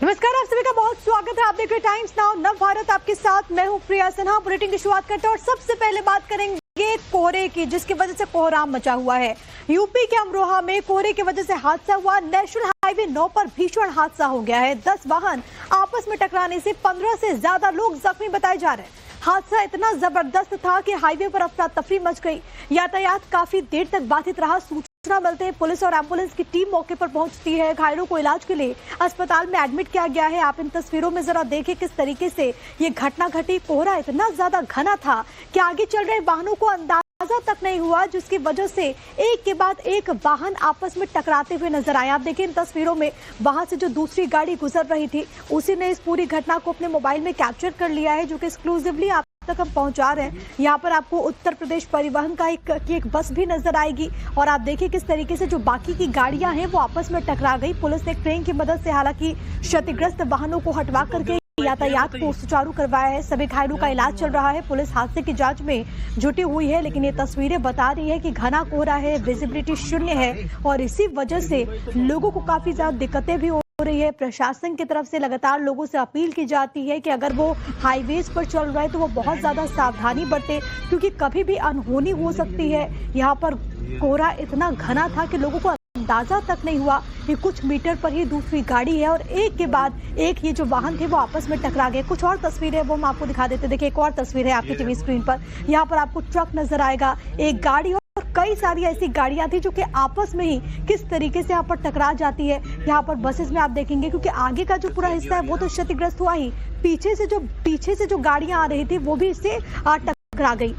नमस्कार, आप सभी का बहुत स्वागत है। आप देख रहे टाइम्स नाउ नव भारत, आपके साथ मैं हूं प्रिया सिन्हा। बुलेटिन की शुरुआत करते हैं और सबसे पहले बात करेंगे कोहरे की, जिसकी वजह से कोहराम मचा हुआ है। यूपी के अमरोहा में कोहरे की वजह से हादसा हुआ। नेशनल हाईवे 9 पर भीषण हादसा हो गया है। 10 वाहन आपस में टकराने से 15 से ज्यादा लोग जख्मी बताए जा रहे हैं। हादसा इतना जबरदस्त था कि हाईवे पर अफरा तफरी मच गई। यातायात काफी देर तक बाधित रहा। सूचना मिलते ही पुलिस और एम्बुलेंस की टीम मौके पर पहुंचती है। घायलों को इलाज के लिए अस्पताल में एडमिट किया गया है। आप इन तस्वीरों में जरा देखें किस तरीके से ये घटना घटी। कोहरा इतना ज्यादा घना था कि आगे चल रहे वाहनों को अंदाजा तक नहीं हुआ, जिसकी वजह से एक के बाद एक वाहन आपस में टकराते हुए नजर आए। आप देखिए इन तस्वीरों में वहां से जो दूसरी गाड़ी गुजर रही थी उसी ने इस पूरी घटना को अपने मोबाइल में कैप्चर कर लिया है, जो कि एक्सक्लूसिवली आप तक हम पहुंचा रहे हैं। यहाँ पर आपको उत्तर प्रदेश परिवहन का एक बस भी नजर आएगी और आप देखिए किस तरीके से जो बाकी की गाड़ियां हैं वो आपस में टकरा गई। पुलिस ने क्रेन की मदद से हालांकि क्षतिग्रस्त वाहनों को हटवा करके यातायात को सुचारू करवाया है। सभी घायलों का इलाज चल रहा है। पुलिस हादसे की जांच में जुटी हुई है, लेकिन ये तस्वीरें बता रही है कि घना कोहरा है, विजिबिलिटी शून्य है और इसी वजह से लोगों को काफी ज्यादा दिक्कतें भी हो रही है। प्रशासन की तरफ से लगातार लोगों से अपील की जाती है कि अगर वो हाईवेज पर चल रहे हैं तो वो बहुत ज्यादा सावधानी बरते, क्योंकि कभी भी अनहोनी हो सकती है। यहाँ पर कोहरा इतना घना था कि लोगों को अंदाजा तक नहीं हुआ कि कुछ मीटर पर ही दूसरी गाड़ी है और एक के बाद एक ये जो वाहन थे वो आपस में टकरा गए। कुछ और तस्वीरें वो हम आपको दिखा देते। देखिए एक और तस्वीर है आपकी टीवी स्क्रीन पर। यहाँ पर आपको ट्रक नजर आएगा, एक गाड़ी और कई सारी ऐसी गाड़ियां थी जो कि आपस में ही किस तरीके से यहाँ पर टकरा जाती है। यहाँ पर बसेस में आप देखेंगे क्योंकि आगे का जो पूरा हिस्सा है वो तो क्षतिग्रस्त हुआ ही, पीछे से जो गाड़ियां आ रही थी वो भी इससे टकरा गई।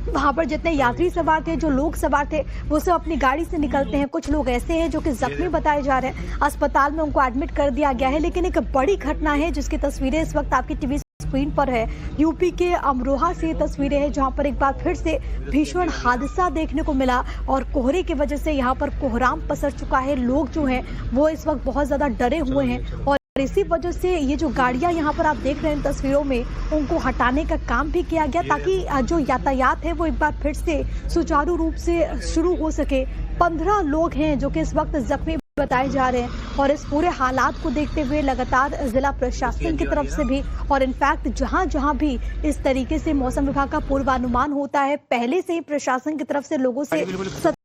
वहां पर जितने यात्री सवार थे, जो लोग सवार थे, वो सब अपनी गाड़ी से निकलते हैं। कुछ लोग ऐसे हैं जो कि जख्मी बताए जा रहे हैं। अस्पताल में उनको एडमिट कर दिया गया है। लेकिन एक बड़ी घटना है जिसकी तस्वीरें इस वक्त आपकी टीवी स्क्रीन पर है। यूपी के अमरोहा से तस्वीरें हैं जहां पर एक बार फिर से भीषण हादसा देखने को मिला और कोहरे की वजह से यहां पर कोहराम पसर चुका है। लोग जो हैं वो इस वक्त बहुत ज्यादा डरे हुए हैं और इसी वजह से ये जो गाड़ियां यहाँ पर आप देख रहे हैं तस्वीरों में, उनको हटाने का काम भी किया गया ताकि जो यातायात है वो एक बार फिर से सुचारू रूप से शुरू हो सके। 15 लोग हैं जो कि इस वक्त जख्मी बताए जा रहे हैं और इस पूरे हालात को देखते हुए लगातार जिला प्रशासन की तरफ से भी और इनफैक्ट जहां भी इस तरीके से मौसम विभाग का पूर्वानुमान होता है, पहले से ही प्रशासन की तरफ से लोगों से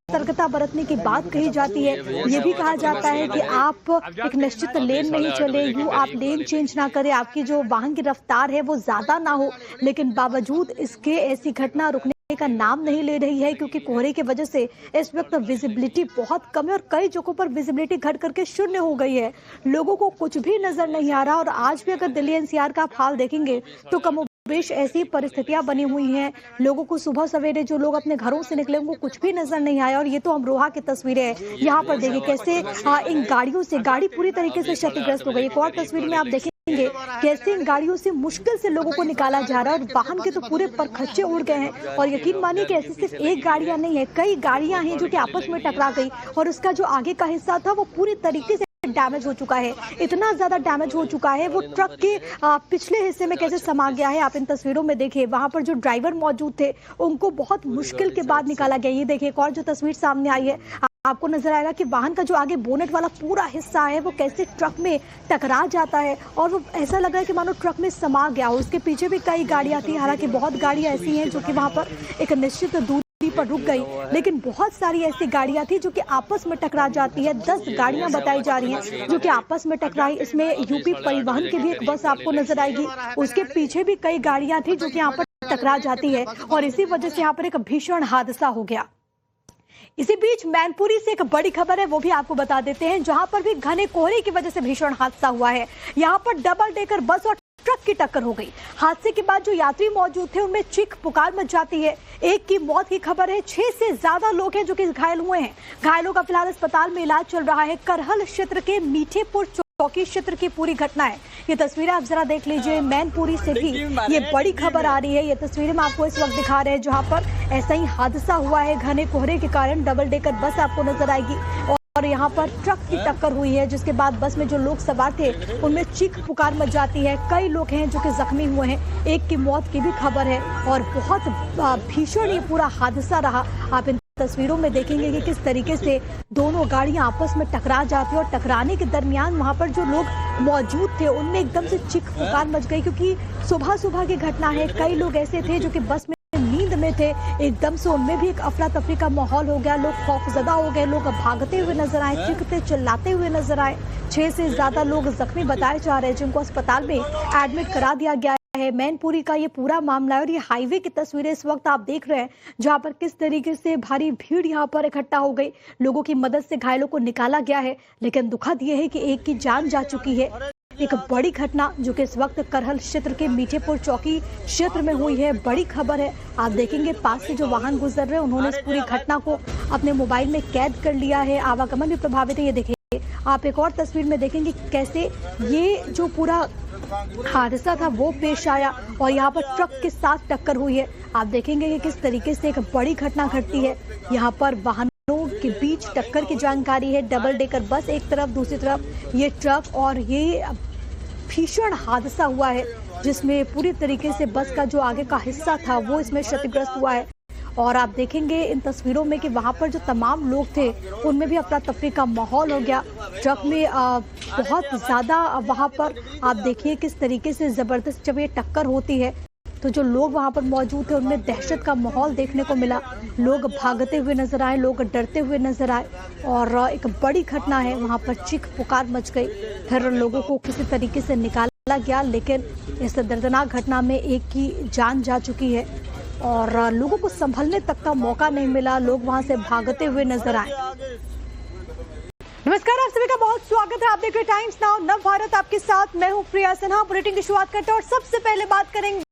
सतर्कता बरतने की बात कही जाती है। ये भी कहा जाता है कि आप एक निश्चित लेन में ही चले, यूं आप लेन चेंज ना करें, आपकी जो वाहन की रफ्तार है वो ज्यादा ना हो। लेकिन बावजूद इसके ऐसी घटना रुकने का नाम नहीं ले रही है, क्योंकि कोहरे की वजह से इस वक्त विजिबिलिटी बहुत कम है और कई जगहों पर विजिबिलिटी घट करके शून्य हो गई है। लोगों को कुछ भी नजर नहीं आ रहा और आज भी अगर दिल्ली एनसीआर का आप हाल देखेंगे तो कमोबेश ऐसी परिस्थितियां बनी हुई हैं। लोगों को सुबह सवेरे जो लोग अपने घरों से निकले उनको कुछ भी नजर नहीं आया। और ये तो अमरोहा की तस्वीरें हैं। यहाँ पर देखिए कैसे इन गाड़ियों से गाड़ी पूरी तरीके से क्षतिग्रस्त हो गई। एक और तस्वीर में आप देखें कैसे इन गाड़ियों से मुश्किल से लोगों को निकाला जा रहा है और वाहन के तो पूरे परखच्चे उड़ गए हैं। और यकीन मानिए कि ऐसी सिर्फ एक गाड़ियां नहीं है, कई गाड़ियां हैं जो कि आपस में टकरा गई और उसका जो आगे का हिस्सा था वो पूरी तरीके से डैमेज हो चुका है। इतना ज्यादा डैमेज हो चुका है वो ट्रक के पिछले हिस्से में कैसे समा गया है। आप इन तस्वीरों में देखिए, वहां पर जो ड्राइवर मौजूद थे उनको बहुत मुश्किल के बाद निकाला गया। ये देखिए एक और जो तस्वीर सामने आई है, आपको नजर आएगा कि वाहन का जो आगे बोनेट वाला पूरा हिस्सा है वो कैसे ट्रक में टकरा जाता है और वो ऐसा लग रहा है कि मानो ट्रक में समा गया हो। उसके पीछे भी कई गाड़ियां थी, हालांकि बहुत गाड़ियां ऐसी हैं जो कि वहां पर एक निश्चित दूरी पर रुक गई, लेकिन बहुत सारी ऐसी गाड़ियां थी जो कि आपस में टकरा जाती है। 10 गाड़ियां बताई जा रही हैं जो कि आपस में टकराई। इसमें यूपी परिवहन की भी एक बस आपको नजर आएगी, उसके पीछे भी कई गाड़ियां थी जो कि यहाँ पर टकरा जाती है और इसी वजह से यहाँ पर एक भीषण हादसा हो गया। इसी बीच मैनपुरी से एक बड़ी खबर है, वो भी आपको बता देते हैं, जहां पर भी घने कोहरे की वजह से भीषण हादसा हुआ है। यहां पर डबल डेकर बस और ट्रक की टक्कर हो गई। हादसे के बाद जो यात्री मौजूद थे उनमें चीख पुकार मच जाती है। एक की मौत की खबर है, 6 से ज्यादा लोग हैं जो कि घायल हुए हैं। घायलों का फिलहाल अस्पताल में इलाज चल रहा है। करहल क्षेत्र के मीठेपुर चौकी क्षेत्र की पूरी घटना है। ये तस्वीरें आप जरा देख लीजिए। मैनपुरी से भी ये बड़ी खबर आ रही है। ये तस्वीरें हम आपको इस वक्त दिखा रहे हैं जहां पर ऐसा ही हादसा हुआ है। घने कोहरे के कारण डबल डेकर बस आपको नजर आएगी और यहाँ पर ट्रक की टक्कर हुई है, जिसके बाद बस में जो लोग सवार थे उनमें चीख पुकार मच जाती है। कई लोग हैं जो कि जख्मी हुए हैं। एक की मौत की भी खबर है और बहुत भीषण ये पूरा हादसा रहा। आप तस्वीरों में देखेंगे कि किस तरीके से दोनों गाड़ियां आपस में टकरा जाती है और टकराने के दरमियान वहां पर जो लोग मौजूद थे उनमें एकदम से चीख पुकार मच गई, क्योंकि सुबह सुबह की घटना है। कई लोग ऐसे थे जो कि बस में नींद में थे, एकदम से उनमें भी एक अफरा तफरी का माहौल हो गया। लोग खौफजदा हो गए, लोग भागते हुए नजर आए, चीखते चिल्लाते हुए नजर आए। 6 से ज्यादा लोग जख्मी बताए जा रहे हैं जिनको अस्पताल में एडमिट करा दिया गया है। मैनपुरी का ये पूरा मामला है और ये हाईवे की तस्वीरें इस वक्त आप देख रहे हैं, जहां पर किस तरीके से भारी भीड़ यहां पर इकट्ठा हो गई। लोगों की मदद से घायलों को निकाला गया है, लेकिन दुखद ये है कि एक की जान जा चुकी है। एक बड़ी घटना जो कि इस वक्त करहल क्षेत्र के मीठेपुर चौकी क्षेत्र में हुई है, बड़ी खबर है। आप देखेंगे पास से जो वाहन गुजर रहे हैं उन्होंने इस पूरी घटना को अपने मोबाइल में कैद कर लिया है। आवागमन भी प्रभावित है। ये देखेंगे आप एक और तस्वीर में देखेंगे कैसे ये जो पूरा हादसा था वो पेश आया और यहाँ पर ट्रक के साथ टक्कर हुई है। आप देखेंगे कि किस तरीके से एक बड़ी घटना घटती है। यहाँ पर वाहनों के बीच टक्कर की जानकारी है। डबल डेकर बस एक तरफ, दूसरी तरफ ये ट्रक, और ये भीषण हादसा हुआ है जिसमें पूरी तरीके से बस का जो आगे का हिस्सा था वो इसमें क्षतिग्रस्त हुआ है। और आप देखेंगे इन तस्वीरों में कि वहां पर जो तमाम लोग थे उनमें भी अफरा तफरी का माहौल हो गया। ट्रक में बहुत ज़्यादा वहां पर आप देखिए किस तरीके से ज़बरदस्त जब ये टक्कर होती है तो जो लोग वहां पर मौजूद थे उनमें दहशत का माहौल देखने को मिला। लोग भागते हुए नजर आए, लोग डरते हुए नजर आए और एक बड़ी घटना है। वहां पर चीख पुकार मच गई। फिर लोगों को किसी तरीके से निकाला गया, लेकिन इस दर्दनाक घटना में एक की जान जा चुकी है और लोगों को संभलने तक का मौका नहीं मिला। लोग वहां से भागते हुए नजर आए। नमस्कार, आप सभी का बहुत स्वागत है। आप देख रहे हैं टाइम्स नाउ नव भारत आपके साथ। मैं हूं प्रिया सिन्हा। बुलेटिन की शुरुआत करते हैं और सबसे पहले बात करेंगे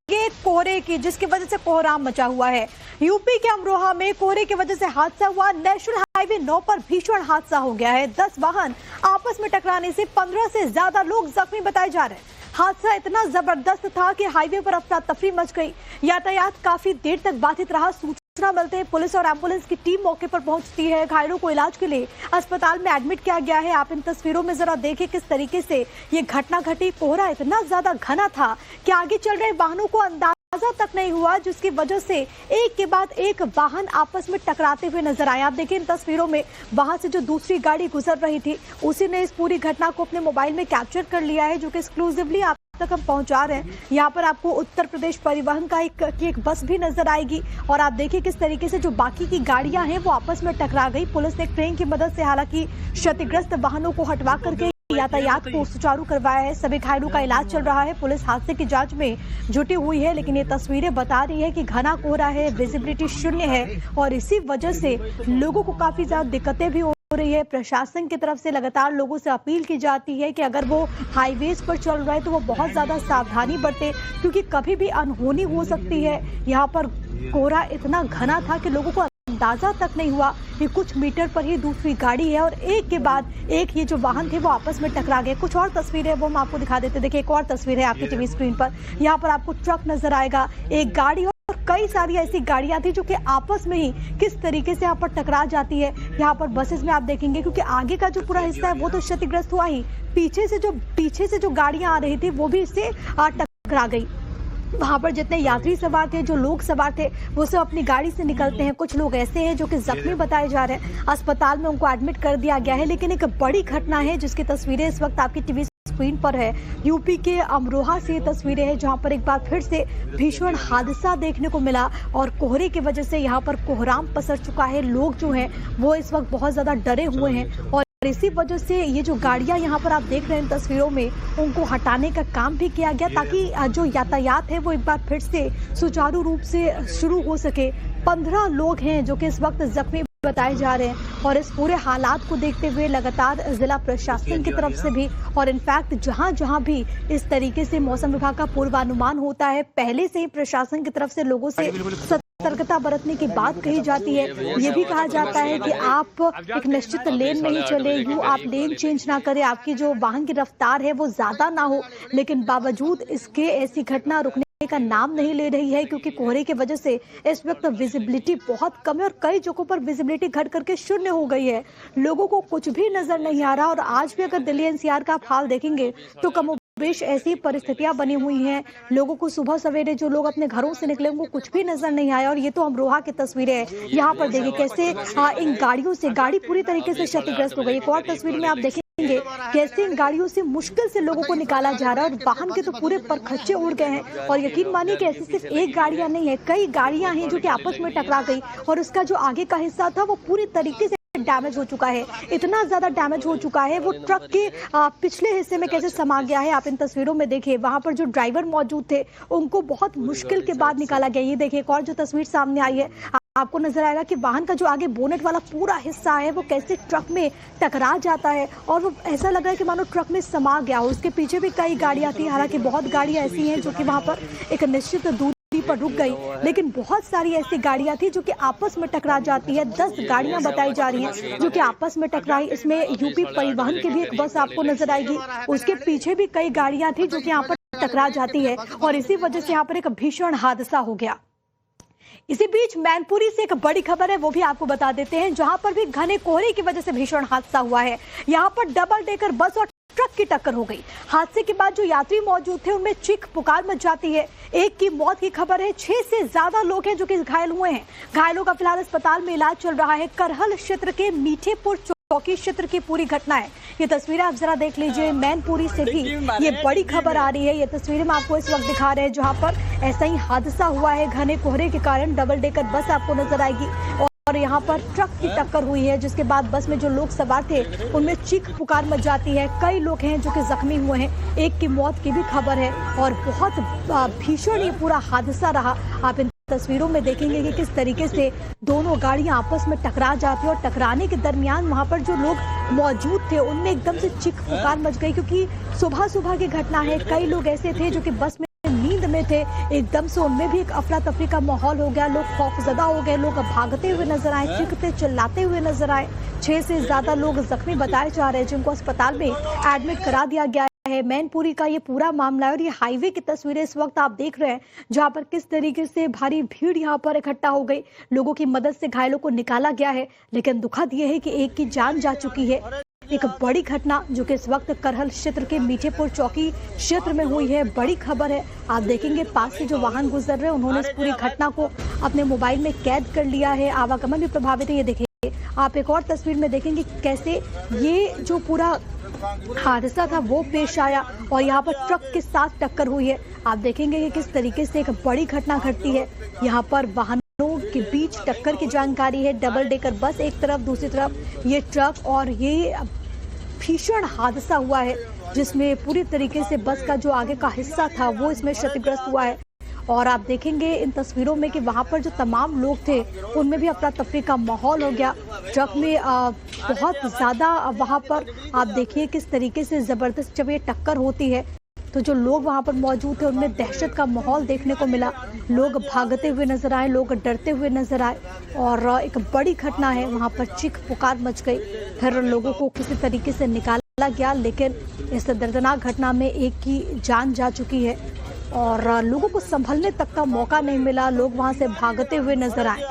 कोहरे की, जिसकी वजह से कोहराम मचा हुआ है। यूपी के अमरोहा में कोहरे की वजह से हादसा हुआ। नेशनल हाईवे 9 पर भीषण हादसा हो गया है। 10 वाहन आपस में टकराने से 15 से ज्यादा लोग जख्मी बताए जा रहे हैं। हादसा इतना जबरदस्त था कि हाईवे पर अफरा तफरी मच गई। यातायात काफी देर तक बाधित रहा। सूचना मिलते ही पुलिस और एम्बुलेंस की टीम मौके पर पहुंचती है। घायलों को इलाज के लिए अस्पताल में एडमिट किया गया है। आप इन तस्वीरों में जरा देखिए किस तरीके से ये घटना घटी। कोहरा इतना ज्यादा घना था कि आगे चल रहे वाहनों को अंदाजा तक नहीं हुआ, जिसकी वजह से एक के बाद एक वाहन आपस में टकराते हुए नजर आए। आप देखिए इन तस्वीरों में वहां से जो दूसरी गाड़ी गुजर रही थी उसी ने इस पूरी घटना को अपने मोबाइल में कैप्चर कर लिया है, जो कि एक्सक्लूसिवली आप तक हम पहुंचा रहे हैं। यहाँ पर आपको उत्तर प्रदेश परिवहन का एक बस भी नजर आएगी और आप देखिए किस तरीके से जो बाकी की गाड़ियां हैं वो आपस में टकरा गई। पुलिस ने क्रेन की मदद से हालांकि क्षतिग्रस्त वाहनों को हटवा करके यातायात को सुचारू करवाया है। सभी घायलों का इलाज चल रहा है। पुलिस हादसे की जांच में जुटी हुई है, लेकिन ये तस्वीरें बता रही है कि घना कोहरा है, विजिबिलिटी शून्य है और इसी वजह से लोगों को काफी ज्यादा दिक्कतें भी हो रही है। प्रशासन की तरफ से लगातार लोगों से अपील की जाती है कि अगर वो हाईवेज पर चल रहे हैं तो वो बहुत ज्यादा सावधानी बरते, क्योंकि कभी भी अनहोनी हो सकती है। यहाँ पर कोहरा इतना घना था कि लोगों को अंदाजा तक नहीं हुआ कि कुछ मीटर पर ही दूसरी गाड़ी है और एक के बाद एक ये जो वाहन थे वो आपस में टकरा गए। कुछ और तस्वीरें वो हम आपको दिखा देते। देखिए एक और तस्वीर है आपकी टीवी स्क्रीन पर। यहाँ पर आपको ट्रक नजर आएगा, एक गाड़ी और कई सारी ऐसी गाड़ियां थी जो कि आपस में ही किस तरीके से यहाँ पर टकरा जाती है। यहाँ पर बसेस में आप देखेंगे क्योंकि आगे का जो पूरा हिस्सा है वो तो क्षतिग्रस्त हुआ ही, पीछे से जो गाड़ियां आ रही थी वो भी इससे टकरा गई। वहां पर जितने यात्री सवार थे, जो लोग सवार थे, वो सब अपनी गाड़ी से निकलते हैं। कुछ लोग ऐसे हैं जो कि जख्मी बताए जा रहे हैं। अस्पताल में उनको एडमिट कर दिया गया है। लेकिन एक बड़ी घटना है जिसकी तस्वीरें इस वक्त आपकी टीवी स्क्रीन पर है। यूपी के अमरोहा से तस्वीरें हैं जहां पर एक बार फिर से भीषण हादसा देखने को मिला और कोहरे की वजह से यहां पर कोहराम पसर चुका है। लोग जो हैं वो इस वक्त बहुत ज्यादा डरे हुए हैं और इसी वजह से ये जो गाड़ियां यहाँ पर आप देख रहे हैं इन तस्वीरों में, उनको हटाने का काम भी किया गया ताकि जो यातायात है वो एक बार फिर से सुचारू रूप से शुरू हो सके। 15 लोग हैं जो कि इस वक्त जख्मी बताए जा रहे हैं और इस पूरे हालात को देखते हुए लगातार जिला प्रशासन की तरफ से भी और इनफैक्ट जहां भी इस तरीके से मौसम विभाग का पूर्वानुमान होता है, पहले से ही प्रशासन की तरफ से लोगों से सतर्कता बरतने की बात कही जाती है। ये भी कहा जाता है कि आप एक निश्चित लेन में ही चले, आप लेन चेंज ना करें, आपकी जो वाहन की रफ्तार है वो ज्यादा ना हो। लेकिन बावजूद इसके ऐसी घटना रुकने का नाम नहीं ले रही है, क्योंकि कोहरे की वजह से इस वक्त विजिबिलिटी बहुत कम है और कई जगहों पर विजिबिलिटी घट करके शून्य हो गई है। लोगों को कुछ भी नजर नहीं आ रहा और आज भी अगर दिल्ली एनसीआर का आप हाल देखेंगे तो कम बेश ऐसी परिस्थितियां बनी हुई हैं। लोगों को सुबह सवेरे जो लोग अपने घरों से निकले उनको कुछ भी नजर नहीं आया। और ये तो अमरोहा की तस्वीरें हैं। यहाँ पर देखिए कैसे इन गाड़ियों से गाड़ी पूरी तरीके से क्षतिग्रस्त हो गई। एक और तस्वीर में आप देखेंगे कैसे इन गाड़ियों से मुश्किल से लोगों को निकाला जा रहा है और वाहन के तो पूरे परखच्चे उड़ गए हैं। और यकीन मानिए कि ऐसी सिर्फ एक गाड़ियां नहीं है, कई गाड़ियां हैं जो कि आपस में टकरा गई और उसका जो आगे का हिस्सा था वो पूरी तरीके से डैमेज हो चुका है। इतना ज्यादा डैमेज हो चुका है वो ट्रक के पिछले हिस्से में कैसे समा गया है। आप इन तस्वीरों में देखिए वहां पर जो ड्राइवर मौजूद थे उनको बहुत मुश्किल के बाद निकाला गया। ये देखिए एक और जो तस्वीर सामने आई है आपको नजर आएगा कि वाहन का जो आगे बोनेट वाला पूरा हिस्सा है वो कैसे ट्रक में टकरा जाता है और वो ऐसा लग रहा है कि मानो ट्रक में समा गया हो। उसके पीछे भी कई गाड़ियां थी, हालांकि बहुत गाड़ियां ऐसी हैं जो कि वहां पर एक निश्चित दूरी पर रुक गई, लेकिन बहुत सारी ऐसी गाड़ियां थी जो कि आपस में टकरा जाती है। 10 गाड़ियां बताई जा रही हैं जो कि आपस में टकराई। इसमें यूपी परिवहन की भी एक बस आपको नजर आएगी, उसके पीछे भी कई गाड़ियां थी जो कि यहाँ पर टकरा जाती है और इसी वजह से यहाँ पर एक भीषण हादसा हो गया। इसी बीच मैनपुरी से एक बड़ी खबर है, वो भी आपको बता देते हैं, जहां पर भी घने कोहरे की वजह से भीषण हादसा हुआ है। यहाँ पर डबल डेकर बस और ट्रक की टक्कर हो गई। हादसे के बाद जो यात्री मौजूद थे उनमें चीख पुकार मच जाती है। एक की मौत की खबर है, 6 से ज्यादा लोग हैं जो कि घायल हुए हैं। घायलों का फिलहाल अस्पताल में इलाज चल रहा है। करहल क्षेत्र के मीठेपुर चौकी क्षेत्र की पूरी घटना है। ये तस्वीरें आप जरा देख लीजिए, मैनपुरी से भी ये बड़ी खबर आ रही है। ये तस्वीरें हम आपको इस वक्त दिखा रहे हैं जहां पर ऐसा ही हादसा हुआ है। घने कोहरे के कारण डबल डेकर बस आपको नजर आएगी और यहाँ पर ट्रक की टक्कर हुई है, जिसके बाद बस में जो लोग सवार थे उनमें चीख पुकार मच जाती है। कई लोग हैं जो कि जख्मी हुए हैं, एक की मौत की भी खबर है और बहुत भीषण ये पूरा हादसा रहा। आप इन तस्वीरों में देखेंगे कि किस तरीके से दोनों गाड़ियां आपस में टकरा जाती है और टकराने के दरमियान वहां पर जो लोग मौजूद थे उनमें एकदम से चीख पुकार मच गई, क्योंकि सुबह सुबह की घटना है। कई लोग ऐसे थे जो कि बस में नींद में थे, एकदम से उनमें भी एक अफरा तफरी का माहौल हो गया। लोग खौफजदा हो गए, लोग भागते हुए नजर आए, चीखते चिल्लाते हुए नजर आए। 6 से ज्यादा लोग जख्मी बताए जा रहे हैं जिनको अस्पताल में एडमिट करा दिया गया है। मैनपुरी का ये पूरा मामला है और ये हाईवे की तस्वीरें इस वक्त आप देख रहे हैं जहां पर किस तरीके से भारी भीड़ यहां पर इकट्ठा हो गई। लोगों की मदद से घायलों को निकाला गया है, लेकिन दुखद ये है कि एक की जान जा चुकी है। एक बड़ी घटना जो कि इस वक्त करहल क्षेत्र के मीठेपुर चौकी क्षेत्र में हुई है। बड़ी खबर है, आप देखेंगे पास से जो वाहन गुजर रहे हैं उन्होंने इस पूरी घटना को अपने मोबाइल में कैद कर लिया है। आवागमन भी प्रभावित है। ये देखिए आप एक और तस्वीर में देखेंगे कैसे ये जो पूरा हादसा था वो पेश आया और यहाँ पर ट्रक के साथ टक्कर हुई है। आप देखेंगे कि किस तरीके से एक बड़ी घटना घटती है। यहाँ पर वाहनों के बीच टक्कर की जानकारी है। डबल डेकर बस एक तरफ, दूसरी तरफ ये ट्रक और ये भीषण हादसा हुआ है जिसमें पूरी तरीके से बस का जो आगे का हिस्सा था वो इसमें क्षतिग्रस्त हुआ है। और आप देखेंगे इन तस्वीरों में कि वहां पर जो तमाम लोग थे उनमें भी अफरा तफरी का माहौल हो गया। ट्रक में बहुत ज्यादा वहां पर आप देखिए किस तरीके से जबरदस्त जब ये टक्कर होती है तो जो लोग वहां पर मौजूद थे उनमें दहशत का माहौल देखने को मिला। लोग भागते हुए नजर आए, लोग डरते हुए नजर आए और एक बड़ी घटना है। वहां पर चीख पुकार मच गई, फिर लोगों को किसी तरीके से निकाला गया, लेकिन इस दर्दनाक घटना में एक की जान जा चुकी है और लोगों को संभलने तक का मौका नहीं मिला। लोग वहां से भागते हुए नजर आए।